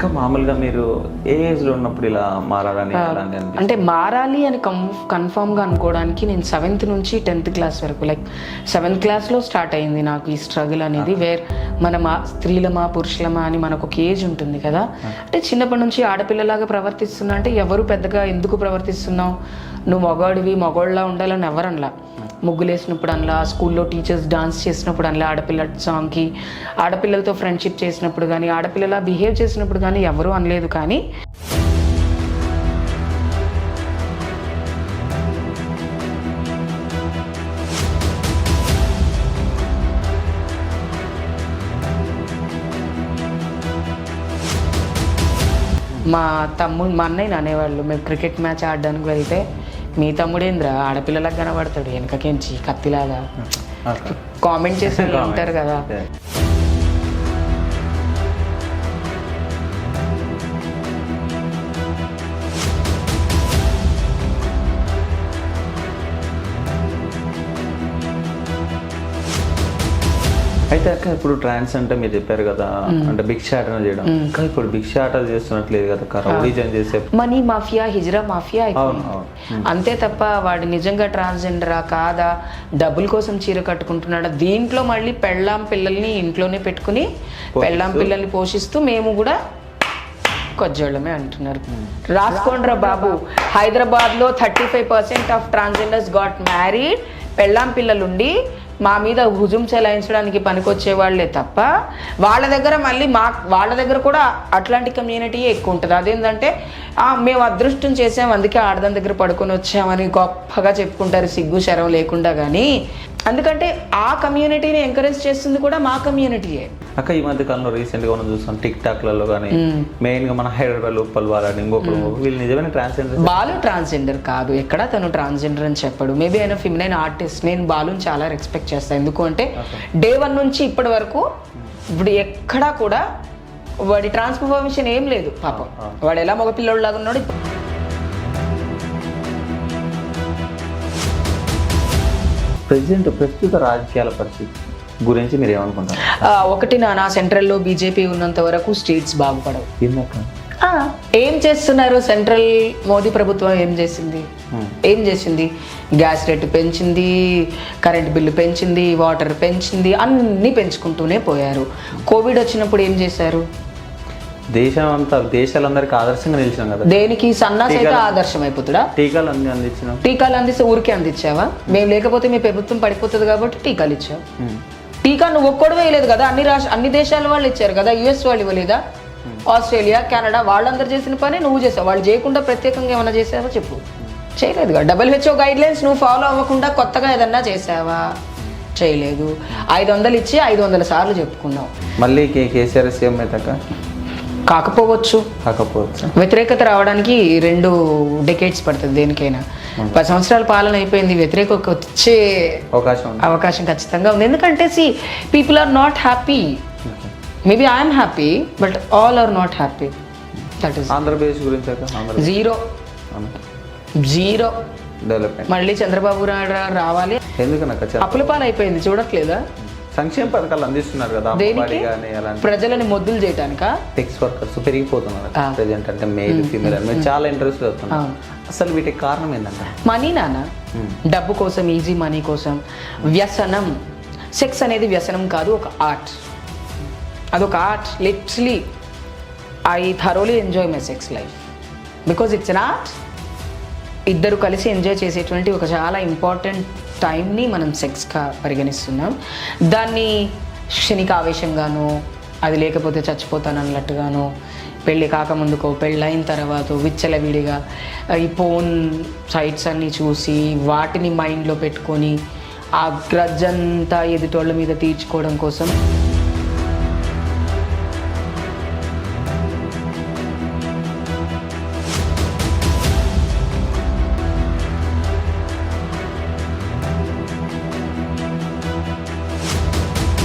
అక్క మామూలుగా మీరు ఏ ఏజ్లో ఉన్నప్పుడు ఇలా మారాలని అంటే మారాలి అని కన్ఫామ్గా అనుకోవడానికి నేను 7th నుంచి 10th క్లాస్ వరకు, లైక్ 7th క్లాస్లో స్టార్ట్ అయింది నాకు ఈ స్ట్రగుల్ అనేది. మన స్త్రీలమా పురుషులమా అని మనకు ఒక ఏజ్ ఉంటుంది కదా. అంటే చిన్నప్పటి నుంచి ఆడపిల్లలాగా ప్రవర్తిస్తున్నా అంటే ఎవరు పెద్దగా ఎందుకు ప్రవర్తిస్తున్నావు, నువ్వు మగోళ్ళలా ఉండాలని ఎవరనలా. ముగ్గులు వేసినప్పుడు అనలా, స్కూల్లో టీచర్స్ డాన్స్ చేసినప్పుడు అనలా, ఆడపిల్ల సాంగ్కి ఆడపిల్లలతో ఫ్రెండ్షిప్ చేసినప్పుడు కానీ, ఆడపిల్లలా బిహేవ్ చేసినప్పుడు కానీ ఎవరూ అనలేదు. కానీ మా అన్నయ్య అనేవాళ్ళు, మేము క్రికెట్ మ్యాచ్ ఆడడానికి వెళ్తే, మీ తమ్ముడేంద్రా ఆడపిల్లలకు కనబడతాడు వెనకకించి కత్తిలాగా కామెంట్ చేసి ఉంటారు కదా. అయితే అక్క ఇప్పుడు ట్రాన్స్ అంటే మీరు చెప్పారు కదా, అంటే భిక్షాటన చేయడం, ఇంకా ఇప్పుడు భిక్షాటన చేస్తున్నట్లేదు కదా, రౌడీజం చేసే మనీ మాఫియా, హిజ్రా మాఫియా అయిపోయింది అంతే తప్ప వాడు నిజంగా ట్రాన్స్జెండరా కాదా, డబ్బుల కోసం చీర కట్టుకుంటున్నాడా, దీంట్లో మళ్ళీ పెళ్ళాం పిల్లల్ని ఇంట్లోనే పెట్టుకుని పెళ్ళాం పిల్లల్ని పోషిస్తూ మేము కూడా కొజ్జోళ్ళమే అంటున్నారు. రాసుకోండ్రా బాబు, హైదరాబాద్లో 35% ఆఫ్ ట్రాన్స్జెండర్స్ గాట్ మ్యారీడ్. పెళ్ళాం పిల్లలుండి మా మీద హుజుం చెలాయించడానికి పనికొచ్చే వాళ్ళే తప్ప వాళ్ళ దగ్గర మళ్ళీ వాళ్ళ దగ్గర కూడా అట్లాంటి కమ్యూనిటీ ఎక్కువ ఉంటుంది. అదేంటంటే మేము అదృష్టం చేసాం అందుకే ఆడదాని దగ్గర పడుకొని వచ్చామని గొప్పగా చెప్పుకుంటారు సిగ్గు శరం లేకుండా. కానీ ఎందుకంటే ఆ కమ్యూనిటీని ఎంకరేజ్ చేస్తుంది కూడా మా కమ్యూనిటీయే. అక్క ఈ మధ్య కాలంలో రీసెంట్గా మనం చూస్తాం టిక్టాక్లలో కానీ, మెయిన్గా మన హైదరాబాద్ ఉప్పల్ వాళ్ళని ఇంకొకరు వీళ్ళు నిజమైన ట్రాన్స్జెండర్. బాలు ట్రాన్స్జెండర్ కాదు, ఎక్కడ తను ట్రాన్స్జెండర్ అని చెప్పాడు. మేబీ ఆయన ఫిమినైన్ ఆర్టిస్ట్. నేను బాలుని చాలా రెస్పెక్ట్ చేస్తాను. ఎందుకు అంటే డే 1 నుంచి ఇప్పటి వరకు ఇప్పుడు ఎక్కడా కూడా వాడి ట్రాన్స్ఫర్మేషన్ ఏం లేదు. పాపం వాడు ఎలా మగపిల్లోళ్ళలాగా ఉన్నాడు. ప్రస్తుత రాజకీయాల పరిస్థితి గురించి మీరు ఏమనుకుంటారు? ఒకటి నా సెంట్రల్లో బీజేపీ ఉన్నంత వరకు స్టేట్స్ బాగుపడవు. ఏం చేస్తున్నారు సెంట్రల్ మోదీ ప్రభుత్వం? ఏం చేసింది? గ్యాస్ రేటు పెంచింది, కరెంట్ బిల్లు పెంచింది, వాటర్ పెంచింది, అన్నీ పెంచుకుంటూనే పోయారు. కోవిడ్ వచ్చినప్పుడు ఏం చేశారు? దేశాలందరికీ ఆదర్శంగా నిలిచాం కదా. దేనికి? సన్నాసి అయితే ఆదర్శం అయిపోతుందా? టీకాలు అందిస్తే ఊరికే అందించావా? మేము లేకపోతే మీ ప్రభుత్వం పడిపోతుంది కాబట్టి టీకాలు ఇచ్చావు. టీకా నువ్వు ఒక్కడు వేయలేదు కదా, అన్ని దేశాల వాళ్ళు ఇచ్చారు కదా. యుఎస్ వాళ్ళు ఇవ్వలేదా? ఆస్ట్రేలియా, కెనడా వాళ్ళందరూ చేసిన పని నువ్వు చేసావు. వాళ్ళు చేయకుండా ప్రత్యేకంగా ఏమైనా చేసావా చెప్పు? చేయలేదుగా. WHO గైడ్లైన్స్ నువ్వు ఫాలో అవ్వకుండా కొత్తగా ఏదన్నా చేసావా? చేయలేదు. 500 ఇచ్చి 500 సార్లు చెప్పుకున్నావు. మళ్ళీ కేసీఆర్ సీఎం అయితే కాకపోవచ్చు. వ్యతిరేకత రావడానికి 2 డెకేడ్స్ పడుతుంది దేనికైనా. 10 సంవత్సరాల పాలన అయిపోయింది, వ్యతిరేకత వచ్చే అవకాశం ఖచ్చితంగా ఉంది. ఎందుకంటే people are not happy. Maybe I'm happy but all are not happy. That is Andhra Pradesh గురించి జీరో డెవలప్మెంట్. మళ్ళీ చంద్రబాబు నాయుడు రావాలి. అప్పుల పాలు అయిపోయింది చూడట్లేదా? సంక్షేమ పథకాలు అందిస్తున్నారు కదా, ప్రజలని మొద్దులు చేయటానిక. సెక్స్ వర్కర్స్ పెరిగిపోతున్నారు ప్రెజెంట్, అంటే మేల్ ఫీమేల్ అని చాలా ఇంట్రెస్ట్ అవుతున్నారు. అసలు వీటికి కారణం ఏంటంటే మనీ నాన్న, డబ్బు కోసం, ఈజీ మనీ కోసం. వ్యసనం. సెక్స్ అనేది వ్యసనం కాదు, ఒక ఆర్ట్. అదొక art. Literally I thoroughly enjoy my sex life because it's an art. ఇద్దరు కలిసి ఎంజాయ్ చేసేటువంటి ఒక చాలా ఇంపార్టెంట్ టైంని మనం సెక్స్గా పరిగణిస్తున్నాం. దాన్ని క్షణిక ఆవేశంగానో, అది లేకపోతే చచ్చిపోతాను అన్నట్టుగానో, పెళ్ళి కాకముందుకో పెళ్ళైన తర్వాత విచ్చలవిడిగా ఈ పోన్ సైట్స్ అన్నీ చూసి వాటిని మైండ్లో పెట్టుకొని ఆ గ్రజ్ అంతా ఎదుటోళ్ళ మీద తీర్చుకోవడం కోసం